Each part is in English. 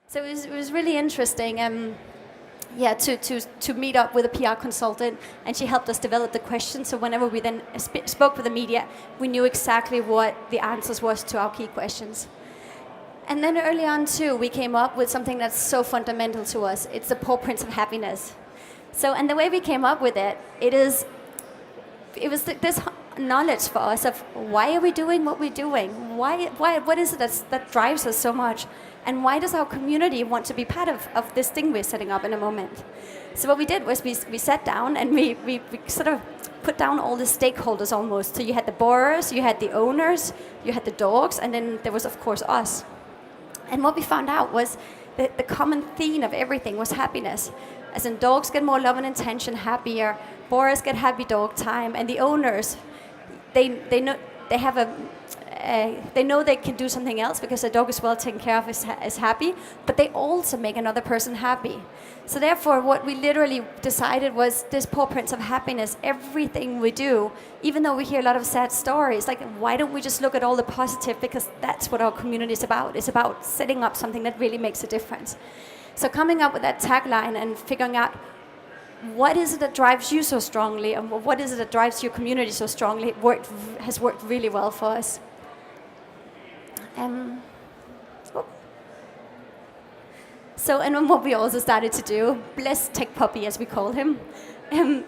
So it was really interesting. To meet up with a PR consultant, and she helped us develop the questions. So whenever we then spoke with the media, we knew exactly what the answers was to our key questions. And then early on too, we came up with something that's so fundamental to us. It's the four prints of happiness. So, and the way we came up with it, was this knowledge for us of why are we doing what we're doing? What is it that drives us so much? And why does our community want to be part of this thing we're setting up in a moment? So what we did was we sat down and we sort of put down all the stakeholders almost. So you had the borrowers, you had the owners, you had the dogs, and then there was, of course, us. And what we found out was that the common theme of everything was happiness. As in, dogs get more love and attention, happier, borrowers get happy dog time, and the owners, they know they have they know they can do something else because the dog is well taken care of, is happy, but they also make another person happy. So therefore, what we literally decided was this four prints of happiness. Everything we do, even though we hear a lot of sad stories, like why don't we just look at all the positive? Because that's what our community is about. It's about setting up something that really makes a difference. So coming up with that tagline and figuring out what is it that drives you so strongly, and what is it that drives your community so strongly, has worked really well for us. So, and then what we also started to do, bless Tech Puppy as we call him,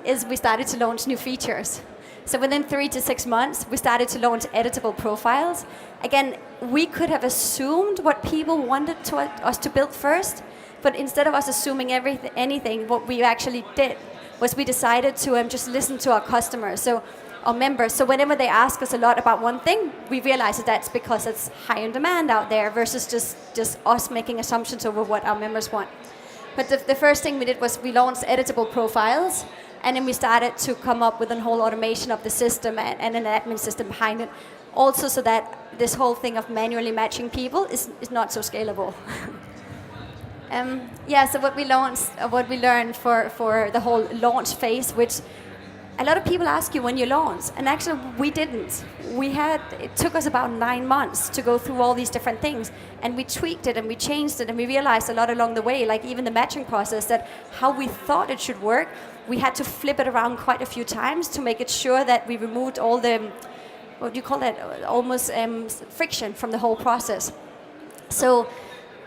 is we started to launch new features. So within 3 to 6 months, we started to launch editable profiles. Again, we could have assumed what people wanted us to build first, but instead of us assuming anything, what we actually did was we decided to just listen to our customers. So our members. So whenever they ask us a lot about one thing, we realize that that's because it's high in demand out there versus just us making assumptions over what our members want. But the first thing we did was we launched editable profiles, and then we started to come up with a whole automation of the system and an admin system behind it. Also so that this whole thing of manually matching people is not so scalable. So what we launched, what we learned for the whole launch phase, which a lot of people ask you when you launch, and actually we didn't. It took us about 9 months to go through all these different things, and we tweaked it and we changed it, and we realized a lot along the way, like even the matching process, that how we thought it should work, we had to flip it around quite a few times to make it sure that we removed all the, what do you call that, almost friction from the whole process. So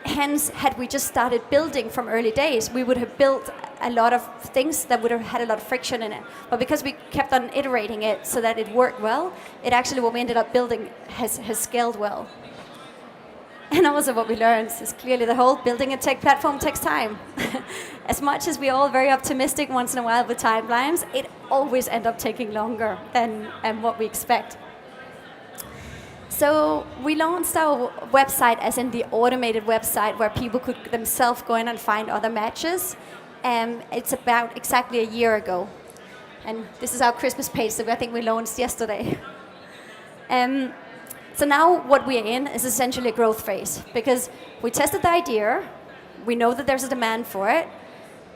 hence, had we just started building from early days, we would have built a lot of things that would have had a lot of friction in it. But because we kept on iterating it so that it worked well, it actually, what we ended up building has scaled well. And also what we learned is clearly the whole building a tech platform takes time. As much as we're all very optimistic once in a while with timelines, it always ends up taking longer than what we expect. So we launched our website as in the automated website where people could themselves go in and find other matches. It's about exactly a year ago. And this is our Christmas page that I think we launched yesterday. So now what we're in is essentially a growth phase, because we tested the idea, we know that there's a demand for it,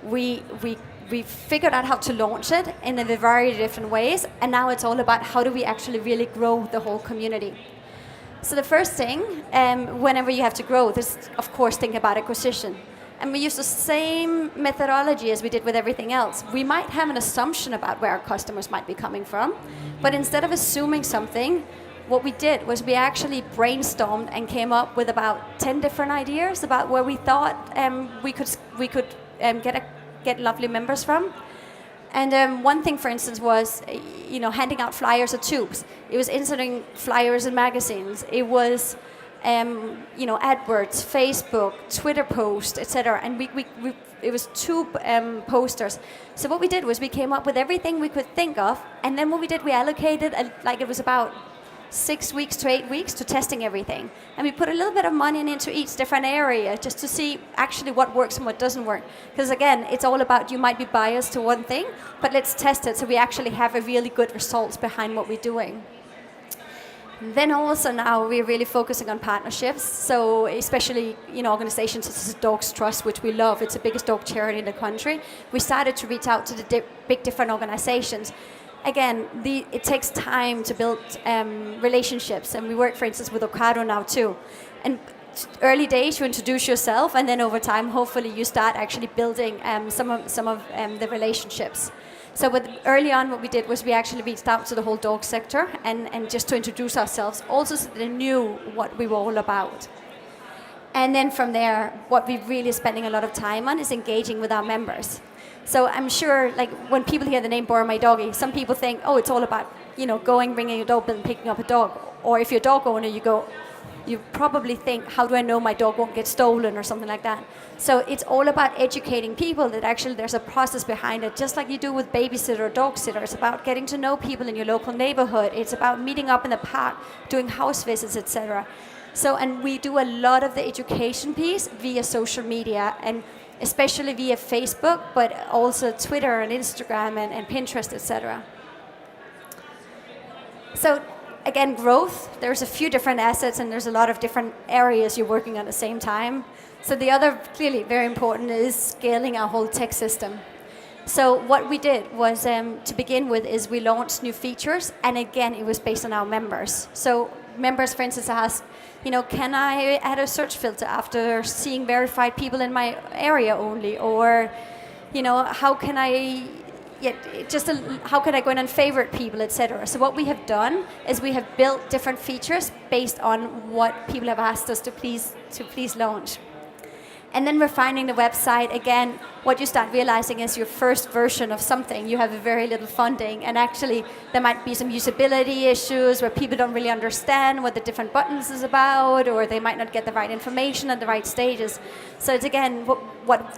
we figured out how to launch it in a variety of different ways, and now it's all about how do we actually really grow the whole community. So the first thing, whenever you have to grow, is of course think about acquisition. And we use the same methodology as we did with everything else. We might have an assumption about where our customers might be coming from, but instead of assuming something, what we did was we actually brainstormed and came up with about 10 different ideas about where we thought we could get lovely members from. And one thing, for instance, was handing out flyers or tubes. It was inserting flyers in magazines. It was AdWords, Facebook, Twitter posts, etc. And it was tube posters. So what we did was we came up with everything we could think of, and then what we did, we allocated it was about 6 weeks to 8 weeks to testing everything. And we put a little bit of money into each different area just to see actually what works and what doesn't work. Because again, it's all about, you might be biased to one thing, but let's test it so we actually have a really good results behind what we're doing. Then also now we're really focusing on partnerships. So especially organizations such as Dogs Trust, which we love. It's the biggest dog charity in the country. We started to reach out to the big different organizations. Again, it takes time to build relationships, and we work, for instance, with Ocado now too. And early days, you introduce yourself, and then over time, hopefully, you start actually building some of the relationships. So early on, what we did was we actually reached out to the whole dog sector and just to introduce ourselves, also so they knew what we were all about. And then from there, what we're really spending a lot of time on is engaging with our members. So I'm sure, like, when people hear the name Borrow My Doggy, some people think, oh, it's all about, going, ringing your doorbell and picking up a dog. Or if you're a dog owner, you probably think, how do I know my dog won't get stolen or something like that? So it's all about educating people that actually there's a process behind it, just like you do with babysitter or dog sitter. It's about getting to know people in your local neighborhood. It's about meeting up in the park, doing house visits, etc. So, and we do a lot of the education piece via social media, and especially via Facebook, but also Twitter and Instagram and Pinterest, etc. So again, growth, there's a few different assets and there's a lot of different areas you're working on at the same time. So the other, clearly very important, is scaling our whole tech system. So what we did was, to begin with, is we launched new features, and again, it was based on our members. So members, for instance, asked, can I add a search filter after seeing verified people in my area only? Or, how can I how can I go in and favorite people, etc. So what we have done is we have built different features based on what people have asked us to please launch. And then refining the website, again, what you start realizing is your first version of something, you have very little funding, and actually there might be some usability issues where people don't really understand what the different buttons is about, or they might not get the right information at the right stages. So it's again,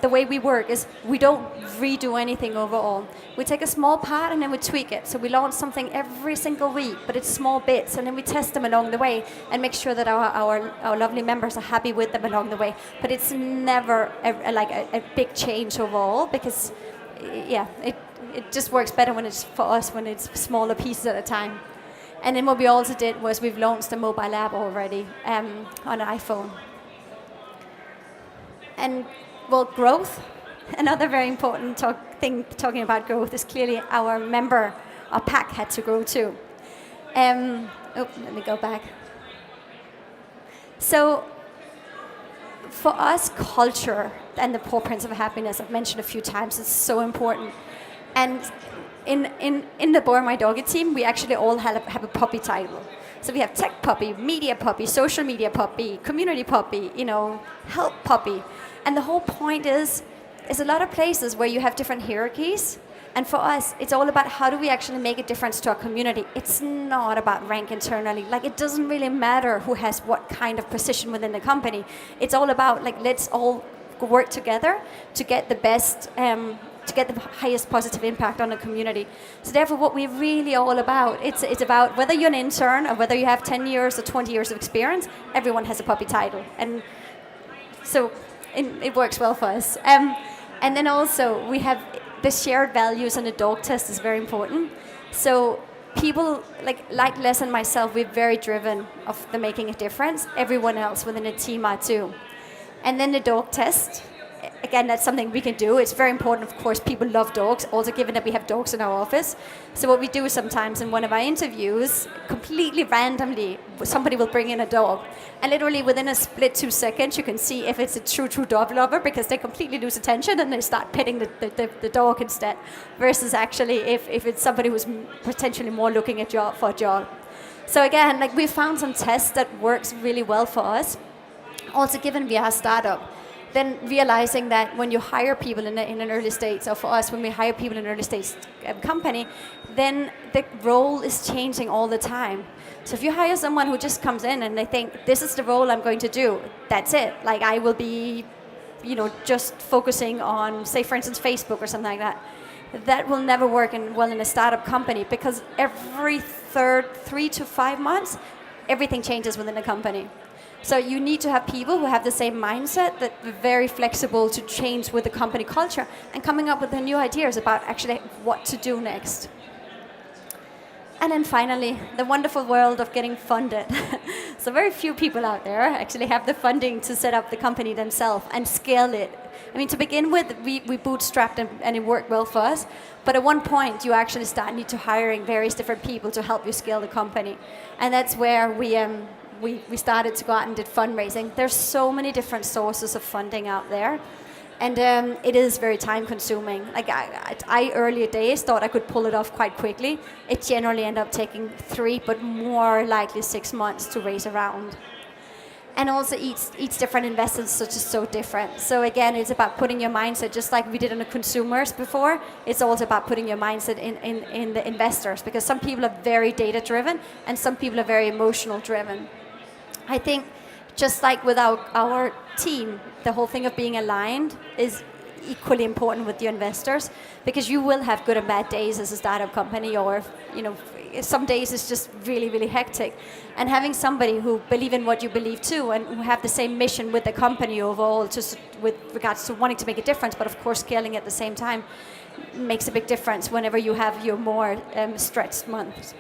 the way we work is we don't redo anything overall. We take a small part and then we tweak it. So we launch something every single week, but it's small bits, and then we test them along the way and make sure that our lovely members are happy with them along the way. But it's never a big change overall, because it just works better when it's for us when it's smaller pieces at a time. And then what we also did was we've launched a mobile app already on an iPhone. And well, growth, another very important thing talking about growth is clearly our pack had to grow too. Let me go back. So for us, culture and the 4 Principles of Happiness, I've mentioned a few times, is so important. And in the Borrow My Doggy team, we actually all have a puppy title. So we have tech puppy, media puppy, social media puppy, community puppy, help puppy. And the whole point is a lot of places where you have different hierarchies. And for us, it's all about how do we actually make a difference to our community. It's not about rank internally. Like, it doesn't really matter who has what kind of position within the company. It's all about, let's all work together to get the best, to get the highest positive impact on the community. So therefore, what we're really all about, it's about whether you're an intern or whether you have 10 years or 20 years of experience, everyone has a puppy title. And so it works well for us. And then also, we have the shared values, and the dog test is very important. So people like Les and myself, we're very driven of the making a difference. Everyone else within the team are too. And then the dog test, again, that's something we can do. It's very important, of course. People love dogs, also given that we have dogs in our office. So what we do is sometimes in one of our interviews, completely randomly, somebody will bring in a dog. And literally within a split 2 seconds, you can see if it's a true dog lover, because they completely lose attention and they start petting the dog instead. Versus actually if it's somebody who's potentially more looking for a job. So again, we found some tests that works really well for us. Also given we are a startup, then realizing that when you hire people in an early stage, or for us, when we hire people in an early stage company, then the role is changing all the time. So if you hire someone who just comes in and they think, this is the role I'm going to do, that's it. I will be, just focusing on, say, for instance, Facebook or something like that. That will never work in a startup company, because every 3 to 5 months, everything changes within the company. So you need to have people who have the same mindset, that are very flexible to change with the company culture and coming up with the new ideas about actually what to do next. And then finally, the wonderful world of getting funded. So very few people out there actually have the funding to set up the company themselves and scale it. I mean, to begin with, we bootstrapped and it worked well for us. But at one point, you actually need to hiring various different people to help you scale the company. And that's where we started to go out and did fundraising. There's so many different sources of funding out there. And it is very time consuming. Like I earlier days thought I could pull it off quite quickly. It generally ended up taking 3, but more likely 6 months to raise a round. And also each different investor is just so different. So again, it's about putting your mindset, just like we did on the consumers before, it's also about putting your mindset in the investors, because some people are very data driven and some people are very emotional driven. I think just like with our team, the whole thing of being aligned is equally important with your investors, because you will have good and bad days as a startup company, or some days it's just really, really hectic. And having somebody who believe in what you believe too, and who have the same mission with the company overall, with regards to wanting to make a difference, but of course scaling at the same time, makes a big difference whenever you have your more stretched months.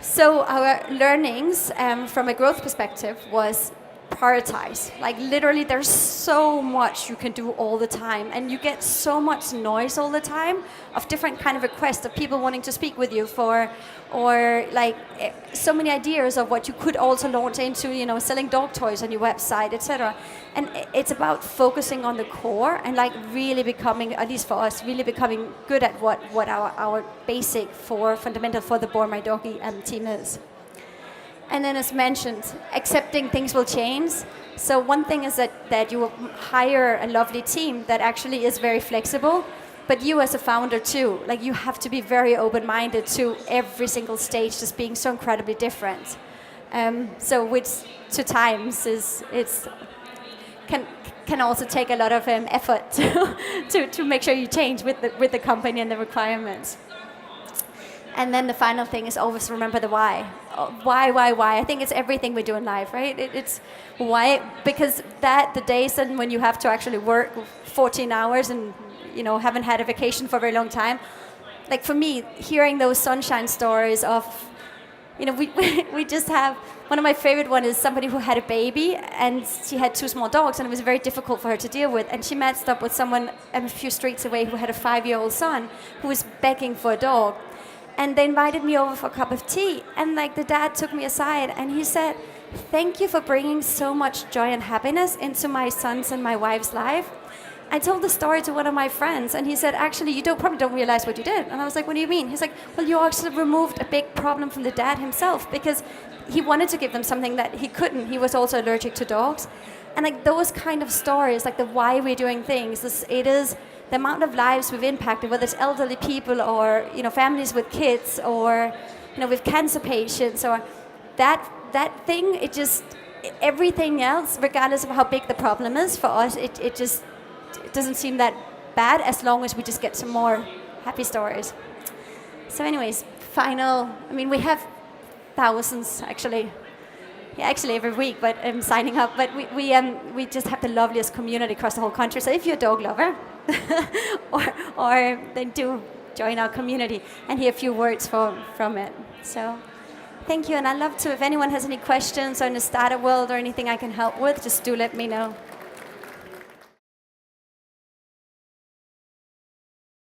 So our learnings from a growth perspective was prioritize. Like literally there's so much you can do all the time, and you get so much noise all the time of different kind of requests of people wanting to speak with you for, or like so many ideas of what you could also launch into, selling dog toys on your website, etc. And it's about focusing on the core and like really becoming, at least for us, really becoming good at what our basic fundamental for the Born My Doggy team is. And then as mentioned, accepting things will change. So one thing is that you hire a lovely team that actually is very flexible, but you as a founder too, like you have to be very open-minded to every single stage just being so incredibly different. So which to times can also take a lot of effort to make sure you change with the company and the requirements. And then the final thing is always remember the why. Why? I think it's everything we do in life, right? It's why, because the days when you have to actually work 14 hours and haven't had a vacation for a very long time, like for me, hearing those sunshine stories of, we just have, one of my favorite one is somebody who had a baby and she had 2 small dogs, and it was very difficult for her to deal with, and she matched up with someone a few streets away who had a 5-year-old son who was begging for a dog. And they invited me over for a cup of tea. And like the dad took me aside and he said, "Thank you for bringing so much joy and happiness into my son's and my wife's life." I told the story to one of my friends and he said, "Actually, you probably don't realize what you did." And I was like, "What do you mean?" He's like, "Well, you actually removed a big problem from the dad himself, because he wanted to give them something that he couldn't. He was also allergic to dogs." And like those kind of stories, like the why we're doing things, it is the amount of lives we've impacted, whether it's elderly people or families with kids, or with cancer patients, or that thing. It just, everything else, regardless of how big the problem is for us, it doesn't seem that bad as long as we just get some more happy stories. So anyways, we have thousands actually every week, but signing up. But we just have the loveliest community across the whole country. So if you're a dog lover, or then do join our community and hear a few words from it. So thank you, and I'd love to, if anyone has any questions on the startup world or anything I can help with, just do let me know.